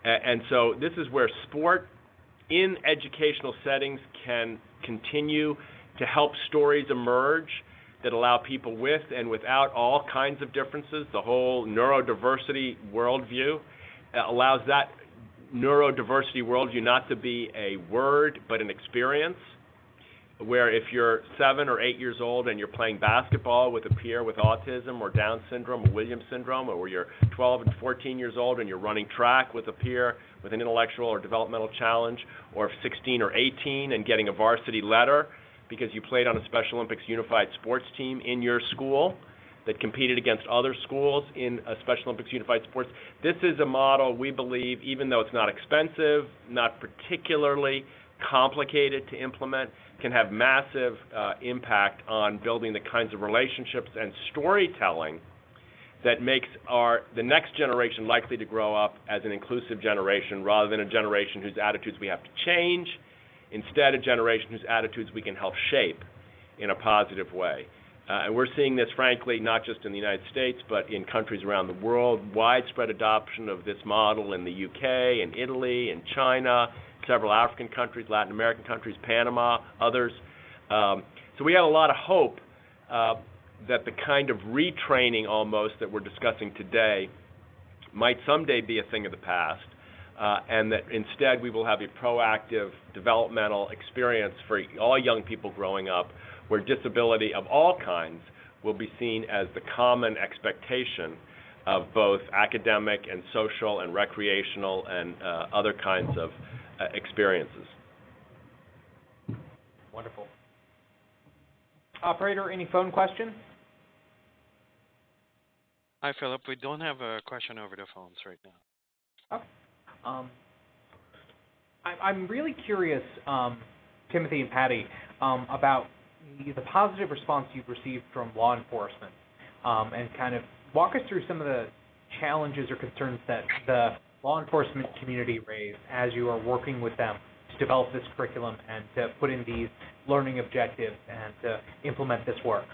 And so this is where sport in educational settings can continue to help stories emerge that allow people with and without all kinds of differences. The whole neurodiversity worldview allows that neurodiversity worldview not to be a word but an experience, where if you're 7 or 8 years old and you're playing basketball with a peer with autism or Down syndrome or Williams syndrome, or where you're 12 and 14 years old and you're running track with a peer with an intellectual or developmental challenge, or if 16 or 18 and getting a varsity letter because you played on a Special Olympics unified sports team in your school, that competed against other schools in Special Olympics Unified Sports. This is a model we believe, even though it's not expensive, not particularly complicated to implement, can have massive impact on building the kinds of relationships and storytelling that makes the next generation likely to grow up as an inclusive generation rather than a generation whose attitudes we have to change, instead a generation whose attitudes we can help shape in a positive way. And we're seeing this, frankly, not just in the United States, but in countries around the world, widespread adoption of this model in the UK and Italy and China, several African countries, Latin American countries, Panama, others. So we have a lot of hope that the kind of retraining almost that we're discussing today might someday be a thing of the past, and that instead we will have a proactive developmental experience for all young people growing up where disability of all kinds will be seen as the common expectation of both academic and social and recreational and other kinds of experiences. Wonderful. Operator, any phone questions? Hi, Philip. We don't have a question over the phones right now. Okay. I'm really curious, Timothy and Patti, about the positive response you've received from law enforcement, and kind of walk us through some of the challenges or concerns that the law enforcement community raised as you are working with them to develop this curriculum and to put in these learning objectives and to implement this work.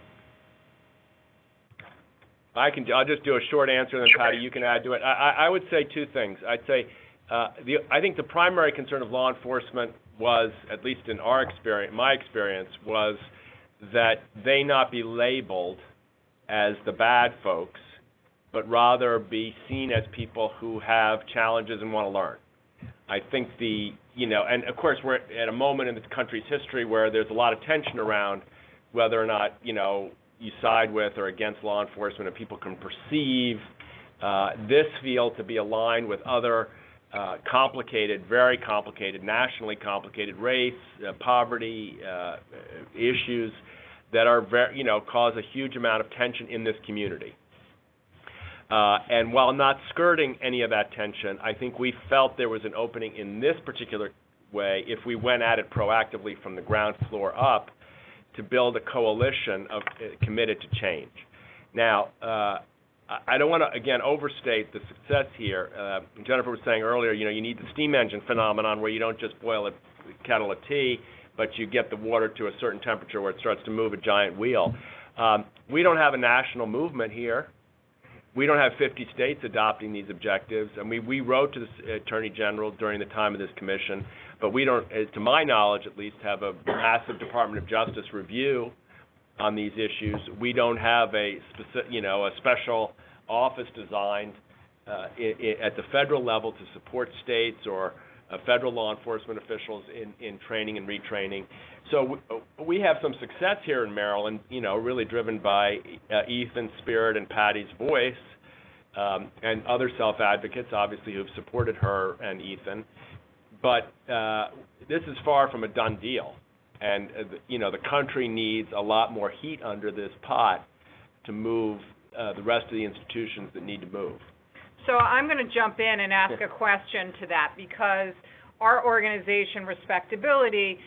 I'll just do a short answer, and then Patti, you can add to it. I would say two things. I'd say I think the primary concern of law enforcement was, at least in my experience, was that they not be labeled as the bad folks, but rather be seen as people who have challenges and want to learn. I think and of course we're at a moment in the country's history where there's a lot of tension around whether or not, you side with or against law enforcement, and people can perceive this field to be aligned with other very complicated, nationally complicated race, poverty issues that are cause a huge amount of tension in this community. And while not skirting any of that tension, I think we felt there was an opening in this particular way if we went at it proactively from the ground floor up to build a coalition of committed to change. Now, I don't want to, again, overstate the success here. Jennifer was saying earlier, you need the steam engine phenomenon where you don't just boil a kettle of tea, but you get the water to a certain temperature where it starts to move a giant wheel. We don't have a national movement here. We don't have 50 states adopting these objectives. And we wrote to the Attorney General during the time of this commission, but we don't, to my knowledge at least, have a massive Department of Justice review on these issues. We don't have a special office designed at the federal level to support states or federal law enforcement officials in training and retraining. So we have some success here in Maryland, really driven by Ethan's spirit and Patti's voice, and other self-advocates, obviously, who've supported her and Ethan. But this is far from a done deal. And, the country needs a lot more heat under this pot to move the rest of the institutions that need to move. So I'm going to jump in and ask a question to that, because our organization, RespectAbility,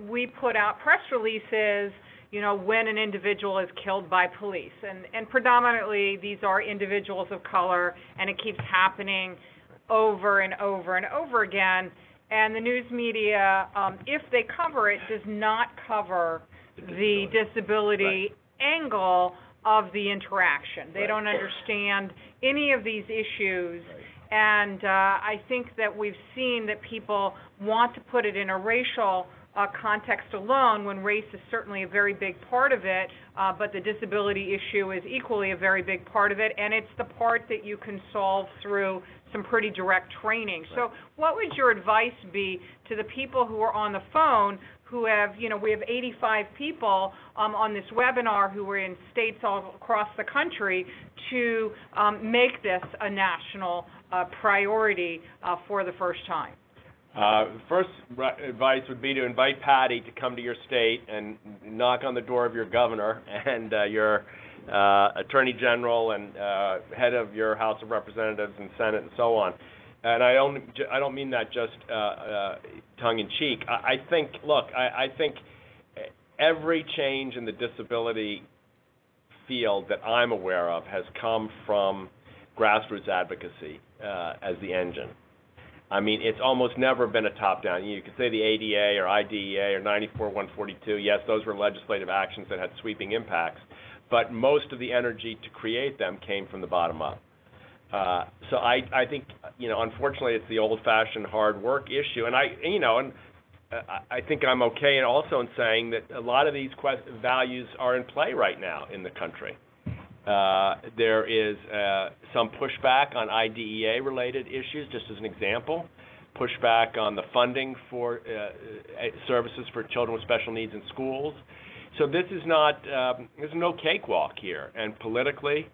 we put out press releases, when an individual is killed by police. And predominantly these are individuals of color, and it keeps happening over and over and over again. And the news media, if they cover it, does not cover the disability angle of the interaction. They don't understand any of these issues. And I think that we've seen that people want to put it in a racial context alone, when race is certainly a very big part of it, but the disability issue is equally a very big part of it, and it's the part that you can solve through some pretty direct training. So what would your advice be to the people who are on the phone who have, we have 85 people on this webinar who are in states all across the country to make this a national priority for the first time? First advice would be to invite Patti to come to your state and knock on the door of your governor and your Attorney General and head of your House of Representatives and Senate and so on. And I don't mean that just tongue in cheek. I think every change in the disability field that I'm aware of has come from grassroots advocacy as the engine. I mean, it's almost never been a top-down. You could say the ADA or IDEA or 94-142. Yes, those were legislative actions that had sweeping impacts, but most of the energy to create them came from the bottom up. So I think, unfortunately, it's the old-fashioned hard work issue, and I think I'm okay also in saying that a lot of these values are in play right now in the country. There is some pushback on IDEA-related issues, just as an example, pushback on the funding for services for children with special needs in schools. So this is not, there's no cakewalk here. And politically,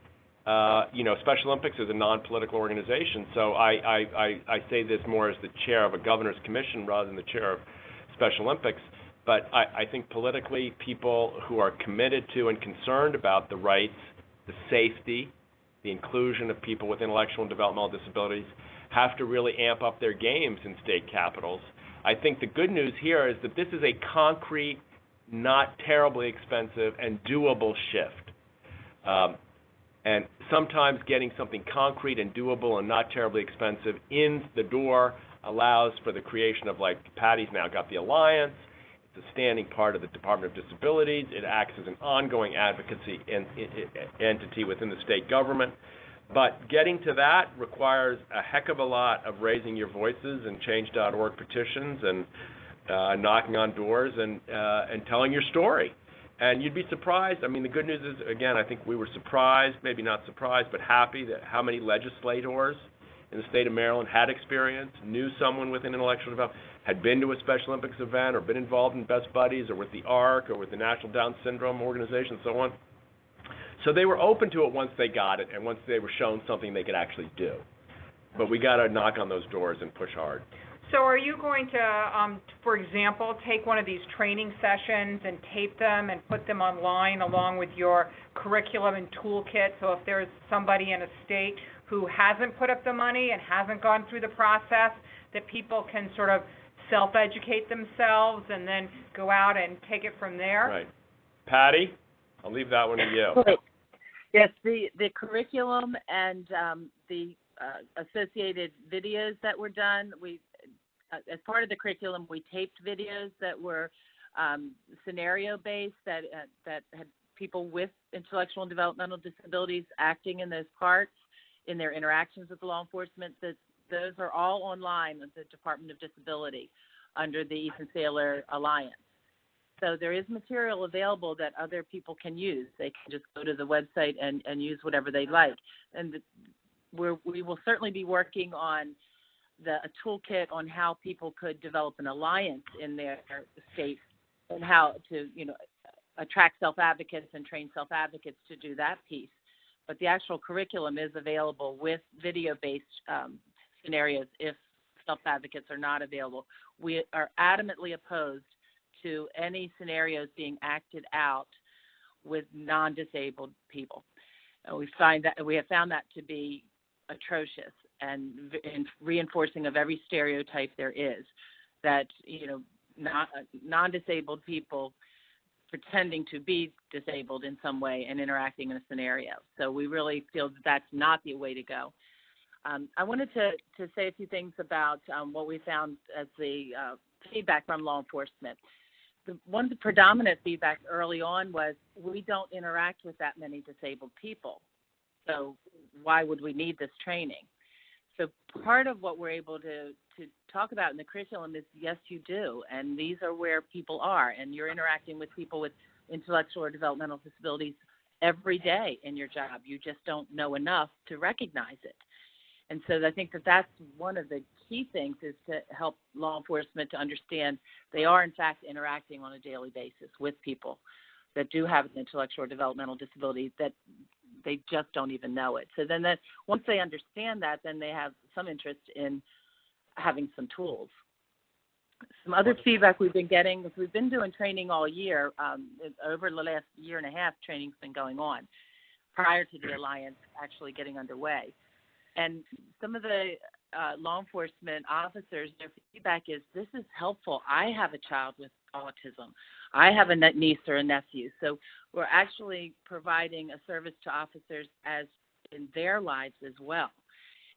Special Olympics is a non-political organization, so I say this more as the chair of a governor's commission rather than the chair of Special Olympics. But I think politically, people who are committed to and concerned about the rights, the safety, the inclusion of people with intellectual and developmental disabilities have to really amp up their games in state capitals. I think the good news here is that this is a concrete, not terribly expensive, and doable shift. And sometimes getting something concrete and doable and not terribly expensive in the door allows for the creation of, like Patti's now got the Alliance. It's a standing part of the Department of Disabilities. It acts as an ongoing advocacy entity within the state government. But getting to that requires a heck of a lot of raising your voices and change.org petitions and knocking on doors and telling your story. And you'd be surprised. I mean, the good news is, again, I think we were surprised, maybe not surprised, but happy that how many legislators in the state of Maryland had experience, knew someone with an intellectual development, had been to a Special Olympics event or been involved in Best Buddies or with the ARC or with the National Down Syndrome Organization and so on. So they were open to it once they got it and once they were shown something they could actually do. But we got to knock on those doors and push hard. So are you going to, for example, take one of these training sessions and tape them and put them online along with your curriculum and toolkit, so if there's somebody in a state who hasn't put up the money and hasn't gone through the process, that people can sort of self-educate themselves and then go out and take it from there? Right. Patty, I'll leave that one to you. Great. Yes, the curriculum and the associated videos that were done, as part of the curriculum, we taped videos that were scenario-based that had people with intellectual and developmental disabilities acting in those parts in their interactions with law enforcement. Those are all online with the Department of Disability under the Ethan Saylor Alliance. So there is material available that other people can use. They can just go to the website and use whatever they like. And we will certainly be working on a toolkit on how people could develop an alliance in their state and how to, attract self-advocates and train self-advocates to do that piece. But the actual curriculum is available with video-based scenarios if self-advocates are not available. We are adamantly opposed to any scenarios being acted out with non-disabled people. We have found that to be atrocious and reinforcing of every stereotype there is, that non-disabled people pretending to be disabled in some way and interacting in a scenario. So we really feel that that's not the way to go. I wanted to say a few things about what we found as the feedback from law enforcement. One of the predominant feedback early on was we don't interact with that many disabled people, so why would we need this training? So part of what we're able to talk about in the curriculum is, yes, you do, and these are where people are, and you're interacting with people with intellectual or developmental disabilities every day in your job. You just don't know enough to recognize it. And so I think that that's one of the key things, is to help law enforcement to understand they are, in fact, interacting on a daily basis with people that do have an intellectual or developmental disability, that they just don't even know it. So then once they understand that, then they have some interest in having some tools. Some other feedback we've been getting is we've been doing training all year. Over the last year and a half, training's been going on. prior to the Alliance actually getting underway. And some of the law enforcement officers, their feedback is, this is helpful. I have a child with autism. I have a niece or a nephew. So we're actually providing a service to officers as in their lives as well.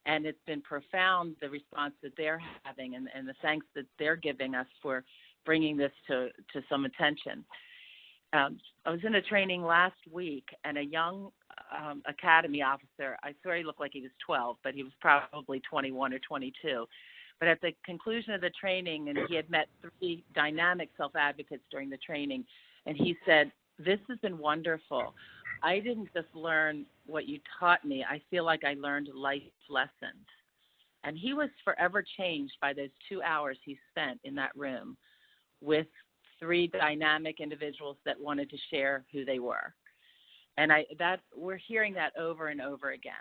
And it's been profound, the response that they're having and the thanks that they're giving us for bringing this to some attention. I was in a training last week, and a young academy officer, I swear he looked like he was 12, but he was probably 21 or 22. But at the conclusion of the training, and he had met 3 dynamic self-advocates during the training, and he said, this has been wonderful. I didn't just learn what you taught me. I feel like I learned life lessons. And he was forever changed by those 2 hours he spent in that room with 3 dynamic individuals that wanted to share who they were. And we're hearing that over and over again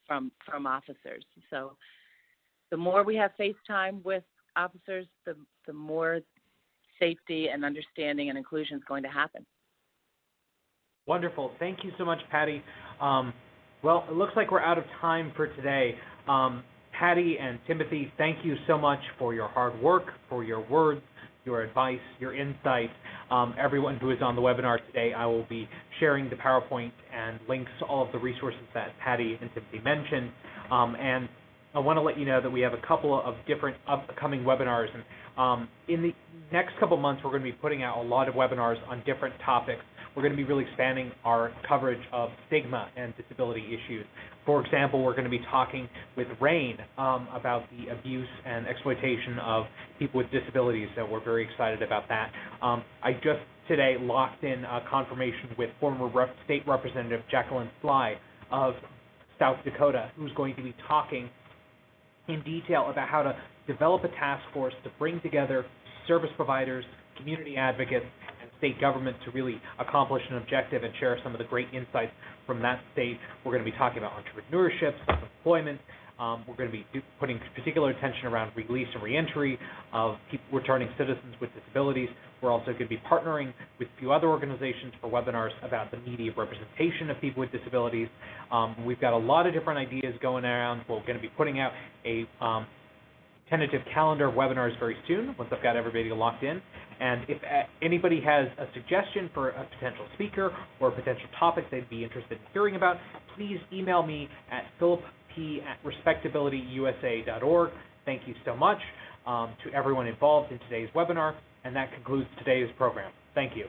from officers. So the more we have face time with officers, the more safety and understanding and inclusion is going to happen. Wonderful. Thank you so much, Patti. Well, it looks like we're out of time for today. Patti and Timothy, thank you so much for your hard work, for your words, your advice, your insight. Everyone who is on the webinar today, I will be sharing the PowerPoint and links to all of the resources that Patti and Timothy mentioned. And I want to let you know that we have a couple of different upcoming webinars. And in the next couple months, we're going to be putting out a lot of webinars on different topics. We're going to be really expanding our coverage of stigma and disability issues. For example, we're going to be talking with Rain about the abuse and exploitation of people with disabilities, so we're very excited about that. I just today locked in a confirmation with former State Representative Jacqueline Sly of South Dakota, who's going to be talking in detail about how to develop a task force to bring together service providers, community advocates, and state government to really accomplish an objective and share some of the great insights from that state. We're going to be talking about entrepreneurship, self-employment. We're going to be putting particular attention around release and reentry of people returning citizens with disabilities. We're also going to be partnering with a few other organizations for webinars about the media representation of people with disabilities. We've got a lot of different ideas going around. We're going to be putting out a tentative calendar of webinars very soon, once I've got everybody locked in. And if anybody has a suggestion for a potential speaker or a potential topic they'd be interested in hearing about, please email me at philip@respectabilityusa.org. Thank you so much to everyone involved in today's webinar, and that concludes today's program. Thank you.